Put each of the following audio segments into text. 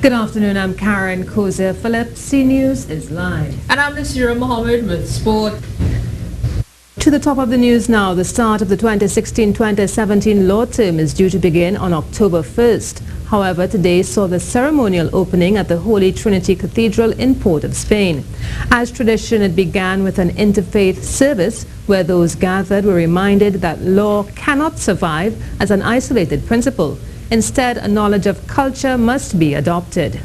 Good afternoon, I'm Karen Kozia Phillips. C News is live. And I'm Nasira Mohammed with sport. To the top of the news now, the start of the 2016-2017 law term is due to begin on October 1st. However, today saw the ceremonial opening at the Holy Trinity Cathedral in Port of Spain. As tradition, it began with an interfaith service where those gathered were reminded that law cannot survive as an isolated principle. Instead, a knowledge of culture must be adopted.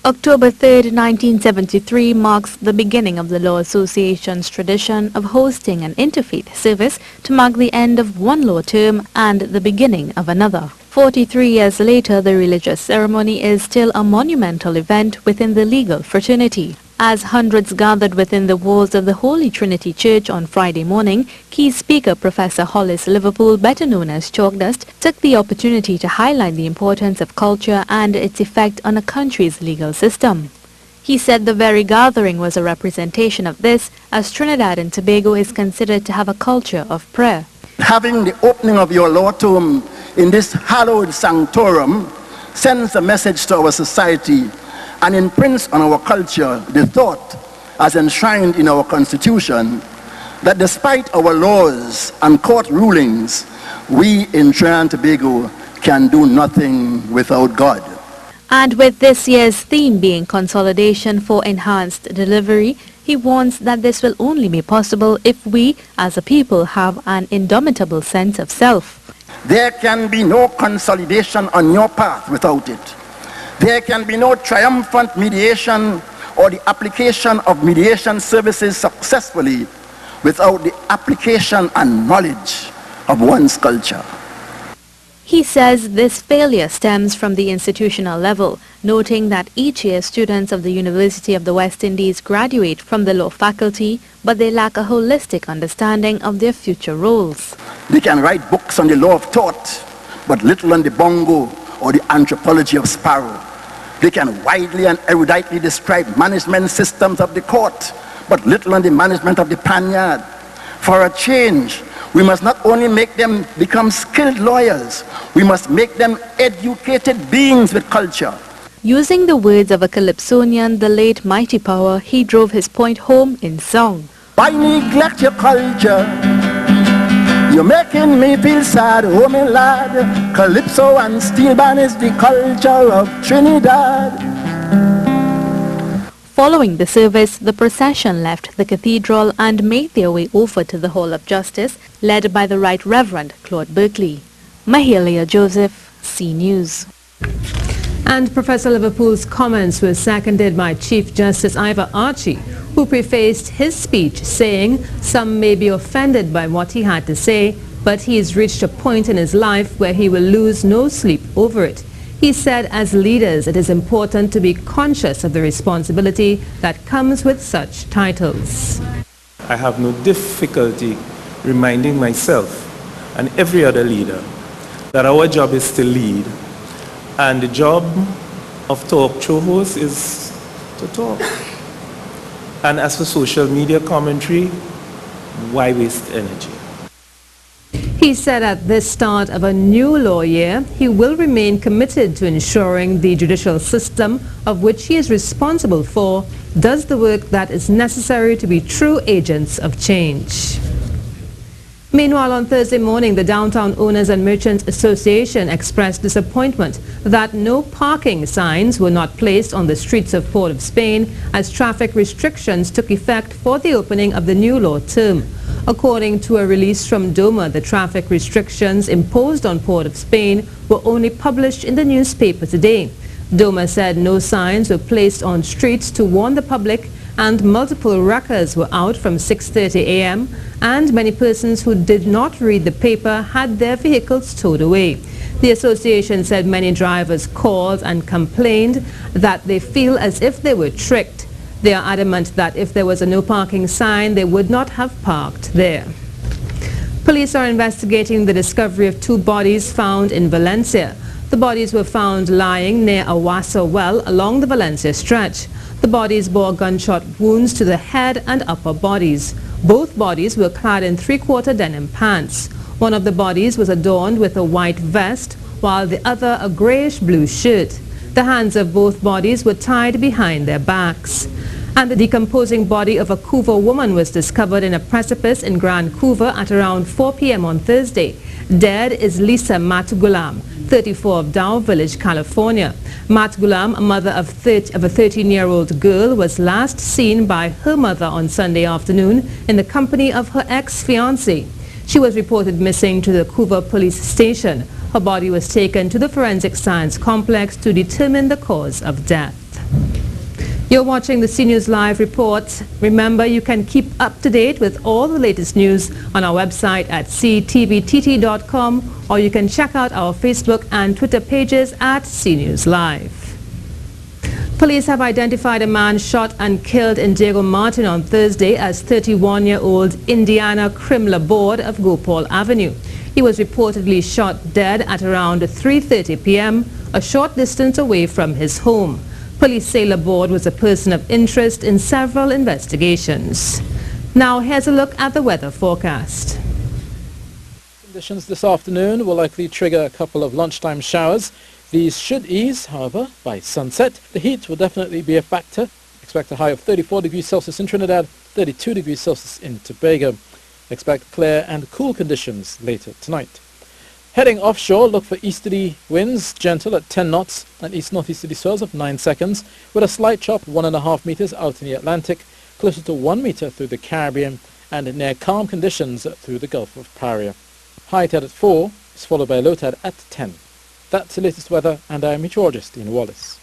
October 3, 1973 marks the beginning of the Law Association's tradition of hosting an interfaith service to mark the end of one law term and the beginning of another. 43 years later, the religious ceremony is still a monumental event within the legal fraternity. As hundreds gathered within the walls of the Holy Trinity Church on Friday morning, key speaker Professor Hollis Liverpool, better known as Chalk Dust, took the opportunity to highlight the importance of culture and its effect on a country's legal system. He said the very gathering was a representation of this, as Trinidad and Tobago is considered to have a culture of prayer. Having the opening of your law term in this hallowed sanctorum sends a message to our society and imprints on our culture the thought, as enshrined in our Constitution, that despite our laws and court rulings, we in Trinidad and Tobago can do nothing without God. And with this year's theme being consolidation for enhanced delivery, he warns that this will only be possible if we, as a people, have an indomitable sense of self. There can be no consolidation on your path without it. There can be no triumphant mediation or the application of mediation services successfully without the application and knowledge of one's culture. He says this failure stems from the institutional level, noting that each year students of the University of the West Indies graduate from the law faculty, but they lack a holistic understanding of their future roles. They can write books on the law of thought, but little on the bongo or the anthropology of sparrow. They can widely and eruditely describe management systems of the court, but little on the management of the panyard. For a change, we must not only make them become skilled lawyers, we must make them educated beings with culture. Using the words of a Calypsonian, the late Mighty Power, he drove his point home in song. Why neglect your culture? You're making me feel sad, oh my lad. Calypso and steel band is the culture of Trinidad. Following the service, the procession left the cathedral and made their way over to the Hall of Justice, led by the Right Reverend Claude Berkeley. Mahalia Joseph, C News. And Professor Liverpool's comments were seconded by Chief Justice Ivor Archie, who prefaced his speech saying some may be offended by what he had to say, but he has reached a point in his life where he will lose no sleep over it. He said as leaders it is important to be conscious of the responsibility that comes with such titles. I have no difficulty reminding myself and every other leader that our job is to lead, and the job of talk show host is to talk. And as for social media commentary, why waste energy? He said at this start of a new law year, he will remain committed to ensuring the judicial system, of which he is responsible for, does the work that is necessary to be true agents of change. Meanwhile, on Thursday morning, the Downtown Owners and Merchants Association expressed disappointment that no parking signs were not placed on the streets of Port of Spain as traffic restrictions took effect for the opening of the new law term. According to a release from DOMA, the traffic restrictions imposed on Port of Spain were only published in the newspaper today. DOMA said no signs were placed on streets to warn the public, and multiple wreckers were out from 6:30 a.m. and many persons who did not read the paper had their vehicles towed away. The association said many drivers called and complained that they feel as if they were tricked. They are adamant that if there was a no parking sign, they would not have parked there. Police are investigating the discovery of two bodies found in Valencia. The bodies were found lying near a Wassa well along the Valencia stretch. The bodies bore gunshot wounds to the head and upper bodies. Both bodies were clad in three-quarter denim pants. One of the bodies was adorned with a white vest, while the other a grayish-blue shirt. The hands of both bodies were tied behind their backs. And the decomposing body of a Couva woman was discovered in a precipice in Grand Couva at around 4 p.m. on Thursday. Dead is Lisa Matgulam, 34, of Dow Village, California. Matgulam, a mother of a 13-year-old girl, was last seen by her mother on Sunday afternoon in the company of her ex-fiancé. She was reported missing to the Couva police station. Her body was taken to the Forensic Science Complex to determine the cause of death. You're watching the CNews Live report. Remember, you can keep up to date with all the latest news on our website at ctvtt.com, or you can check out our Facebook and Twitter pages at CNews Live. Police have identified a man shot and killed in Diego Martin on Thursday as 31-year-old Indiana Krim-Laborde of Gopal Avenue. He was reportedly shot dead at around 3:30 p.m., a short distance away from his home. Police say Laborde was a person of interest in several investigations. Now here's a look at the weather forecast. Conditions this afternoon will likely trigger a couple of lunchtime showers. These should ease, however, by sunset. The heat will definitely be a factor. Expect a high of 34 degrees Celsius in Trinidad, 32 degrees Celsius in Tobago. Expect clear and cool conditions later tonight. Heading offshore, look for easterly winds, gentle at 10 knots, and east-northeasterly swells of 9 seconds, with a slight chop 1.5 meters out in the Atlantic, closer to 1 meter through the Caribbean, and near calm conditions through the Gulf of Paria. High tide at 4 is followed by low tide at 10. That's the latest weather, and I'm meteorologist Dean Wallace.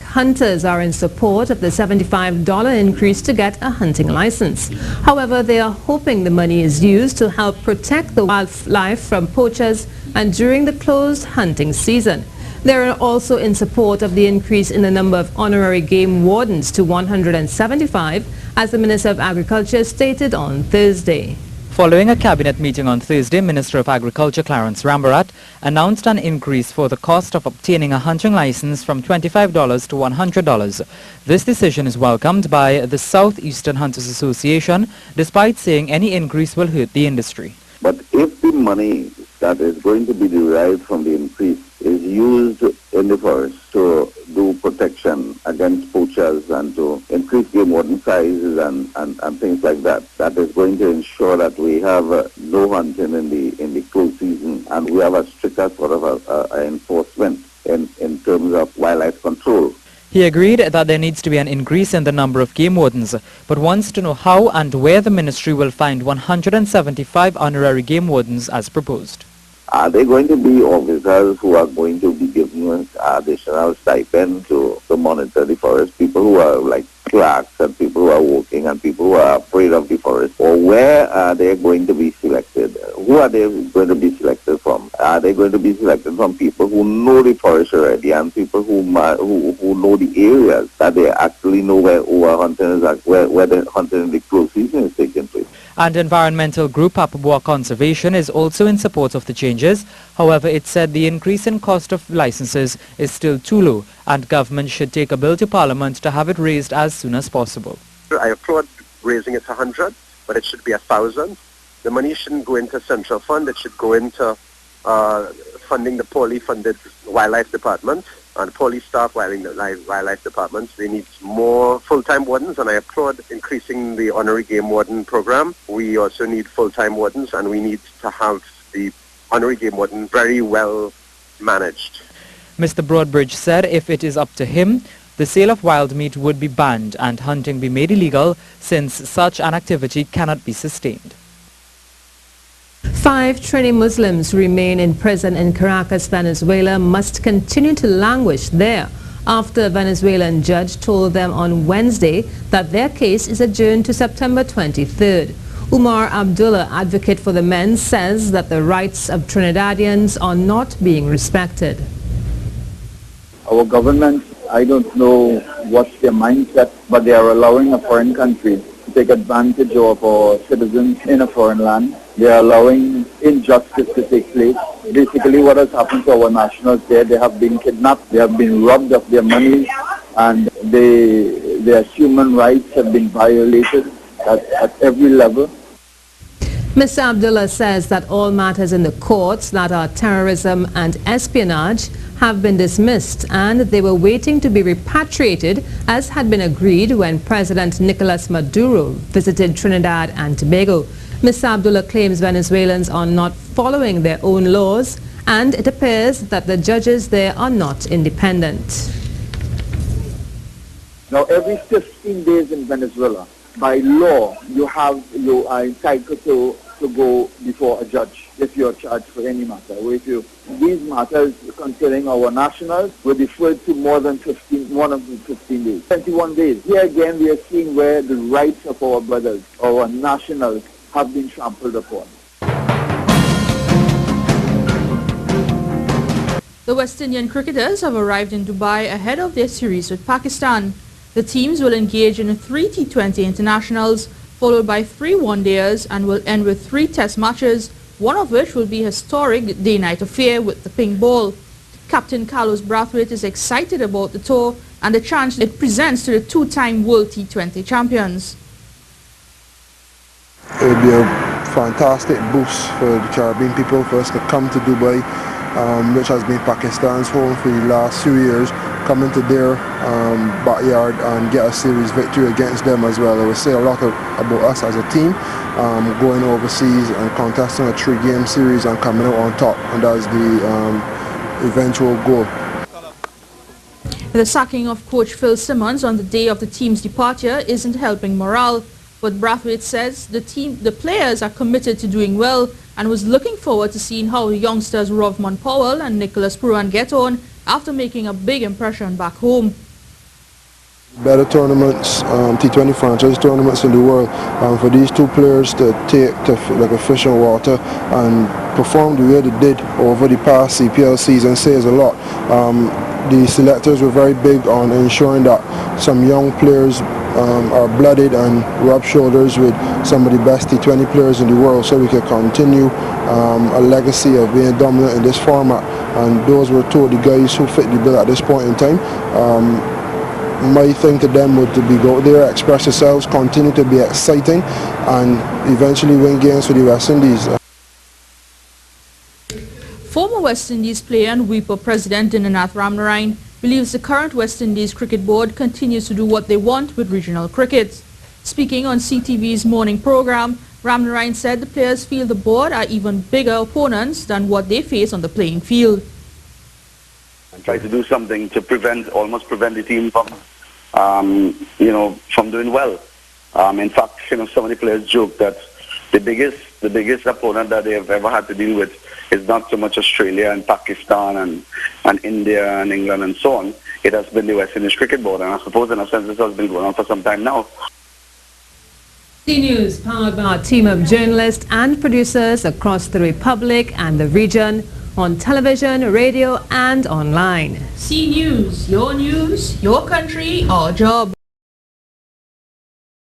Hunters are in support of the $75 increase to get a hunting license. However, they are hoping the money is used to help protect the wildlife from poachers and during the closed hunting season. They are also in support of the increase in the number of honorary game wardens to 175, as the Minister of Agriculture stated on Thursday. Following a cabinet meeting on Thursday, Minister of Agriculture Clarence Rambarat announced an increase for the cost of obtaining a hunting license from $25 to $100. This decision is welcomed by the Southeastern Hunters Association, despite saying any increase will hurt the industry. But if the money that is going to be derived from the increase is used in the forest to do protection against poachers and to increase game warden sizes and things like that, that is going to ensure that we have no hunting in the close season, and we have a stricter sort of enforcement in terms of wildlife control. He agreed that there needs to be an increase in the number of game wardens, but wants to know how and where the ministry will find 175 honorary game wardens as proposed. Are they going to be officers who are going to be given additional stipend to monitor the forest? People who are like clerks and people who are working and people who are afraid of the forest? Or where are they going to be selected? Who are they going to be selected from? Are they going to be selected from people who know the forest already and people who know the areas that they actually know where hunting is, where the hunting in the close season is taking place? And environmental group Papua Conservation is also in support of the changes. However, it said the increase in cost of licenses is still too low and government should take a bill to Parliament to have it raised as soon as possible. I applaud raising it to 100, but it should be 1,000. The money shouldn't go into central fund. It should go into funding the poorly funded wildlife department and poorly staffed wildlife departments. They need more full-time wardens, and I applaud increasing the honorary game warden program. We also need full-time wardens, and we need to have the honorary game warden very well managed. Mr. Broadbridge said if it is up to him, the sale of wild meat would be banned and hunting be made illegal, since such an activity cannot be sustained. 5 Trini Muslims who remain in prison in Caracas, Venezuela must continue to languish there after a Venezuelan judge told them on Wednesday that their case is adjourned to September 23rd. Umar Abdullah, advocate for the men, says that the rights of Trinidadians are not being respected. Our government, I don't know what's their mindset, but they are allowing a foreign country to take advantage of our citizens in a foreign land. They are allowing injustice to take place. Basically, what has happened to our nationals there, they have been kidnapped, they have been robbed of their money, and their human rights have been violated at every level. Mr. Abdullah says that all matters in the courts that are terrorism and espionage have been dismissed and they were waiting to be repatriated as had been agreed when President Nicolas Maduro visited Trinidad and Tobago. Ms. Abdullah claims Venezuelans are not following their own laws, and it appears that the judges there are not independent. Now, every 15 days in Venezuela, by law, you are entitled to go before a judge if you are charged for any matter. These matters concerning our nationals were deferred to more than 15 days, 21 days. Here again, we are seeing where the rights of our brothers, our nationals, have been trampled upon. The West Indian cricketers have arrived in Dubai ahead of their series with Pakistan. The teams will engage in 3 T20 internationals, followed by 3 one-dayers, and will end with 3 test matches, one of which will be a historic day-night affair with the pink ball. Captain Carlos Brathwaite is excited about the tour and the chance it presents to the 2-time World T20 champions. It would be a fantastic boost for the Caribbean people for us to come to Dubai, which has been Pakistan's home for the last few years, come into their backyard and get a series victory against them as well. It will say a lot about us as a team, going overseas and contesting a 3-game series and coming out on top, and that's the eventual goal. The sacking of coach Phil Simmons on the day of the team's departure isn't helping morale, but Brathwaite says the players are committed to doing well and was looking forward to seeing how the youngsters Rovman Powell and Nicholas Pruan get on after making a big impression back home. Better tournaments, T20 franchise tournaments in the world, for these two players to take to like a fish in water and perform the way they did over the past CPL season says a lot. The selectors were very big on ensuring that some young players are blooded and rub shoulders with some of the best T20 players in the world, so we can continue a legacy of being dominant in this format. And those were two of the guys who fit the bill at this point in time. My thing to them would to be go there, express themselves, continue to be exciting, and eventually win games for the West Indies. Former West Indies player and Weeper president Dinanath Ramnarine believes the current West Indies Cricket Board continues to do what they want with regional cricket. Speaking on CTV's morning program, Ramnarine said the players feel the board are even bigger opponents than what they face on the playing field. And try to do something to almost prevent the team from, from doing well. In fact, some of the players joke that the biggest opponent that they have ever had to deal with is not so much Australia and Pakistan and India and England and so on. It has been the West Indies Cricket Board, and I suppose in a sense this has been going on for some time now. C News, powered by a team of journalists and producers across the Republic and the region, on television, radio and online. C News, your country, our job.